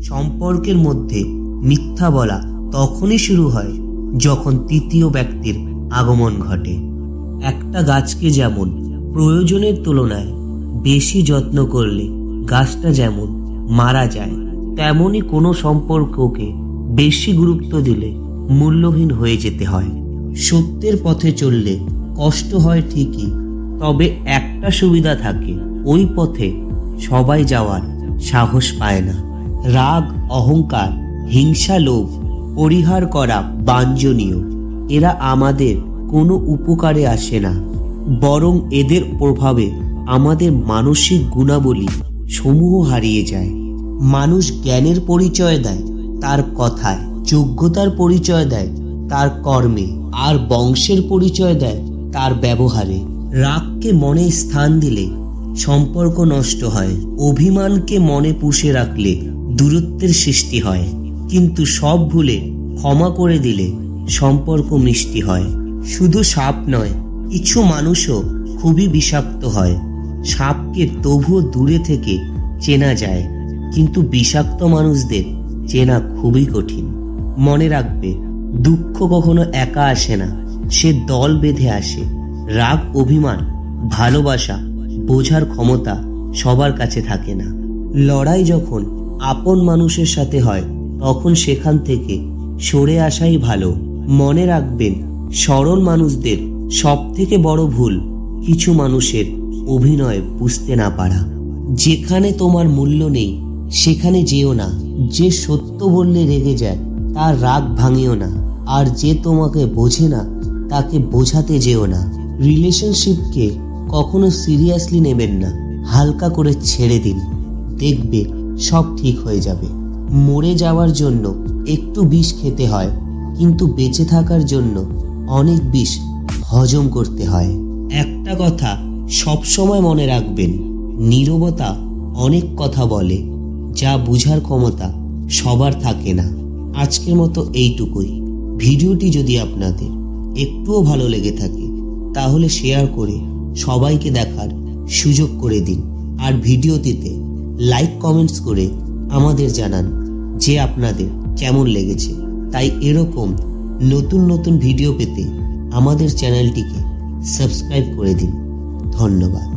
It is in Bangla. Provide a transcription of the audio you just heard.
সম্পর্কের মধ্যে মিথ্যা বলা তখনই শুরু হয় যখন তৃতীয় ব্যক্তির আগমন ঘটে। একটা গাছকে যেমন প্রয়োজনের তুলনায় বেশি যত্ন করলে গাছটা যেমন মারা যায়, তেমনই কোনো সম্পর্ককে বেশি গুরুত্ব দিলে মূল্যহীন হয়ে যেতে হয়। সত্যের পথে চললে কষ্ট হয় ঠিকই, তবে একটা সুবিধা থাকে, ওই পথে সবাই যাওয়ার সাহস পায় না। রাগ, অহংকার, হিংসা, লোভ পরিহার করা বাঞ্ছনীয়। এরা আমাদের কোনো উপকারে আসে না, বরং এদের প্রভাবে আমাদের মানসিক গুণাবলী সমূহ হারিয়ে যায়। মানুষ জ্ঞানের পরিচয় দেয় তার কথায়, যোগ্যতার পরিচয় দেয় তার কর্মে, আর বংশের পরিচয় দেয় তার ব্যবহারে। রাগকে মনে স্থান দিলে সম্পর্ক নষ্ট হয়, অভিমানকে মনে পুষে রাখলে দূরত্বের সৃষ্টি হয়, কিন্তু সব ভুলে ক্ষমা করে দিলে সম্পর্ক মিষ্টি হয়। শুধু সাপ নয়, কিছু মানুষও খুবই বিষাক্ত হয়। সাপকে তবুও দূরে থেকে চেনা যায়, কিন্তু বিষাক্ত মানুষদের চেনা খুবই কঠিন। মনে রাখবে, দুঃখ কখনো একা আসে না, সে দল বেঁধে আসে। রাগ, অভিমান, ভালোবাসা বোঝার ক্ষমতা সবার কাছে থাকে না। লড়াই যখন আপন মানুষের সাথে হয়, তখন সেখান থেকে সরে আসাই ভালো। মনে রাখবেন, সরল মানুষদের সব থেকে বড় ভুল কিছু মানুষের অভিনয় বুঝতে না পারা। যেখানে তোমার মূল্য নেই সেখানে যেও না। যে সত্য বললে রেগে যায় তার রাগ ভাঙিও না, আর যে তোমাকে বোঝে না তাকে বোঝাতে যেও না। রিলেশনশিপকে কখনো সিরিয়াসলি নেবেন না, হালকা করে ছেড়ে দিন, দেখবে সব ঠিক হয়ে যাবে। মরে যাওয়ার জন্য একটু বিষ খেতে হয়, কিন্তু বেঁচে থাকার জন্য অনেক বিষ হজম করতে হয়। একটা কথা সবসময় মনে রাখবেন, নীরবতা অনেক কথা বলে, যা বুঝার ক্ষমতা সবার থাকে না। আজকের মতো এইটুকুই। ভিডিওটি যদি আপনাদের একটুও ভালো লেগে থাকে তাহলে শেয়ার করে সবাইকে দেখার সুযোগ করে দিন, আর ভিডিওটিতে লাইক, কমেন্টস করে আমাদের জানান যে আপনাদের কেমন লেগেছে। তাই এরকম নতুন নতুন ভিডিও পেতে আমাদের চ্যানেলটিকে সাবস্ক্রাইব করে দিন। ধন্যবাদ।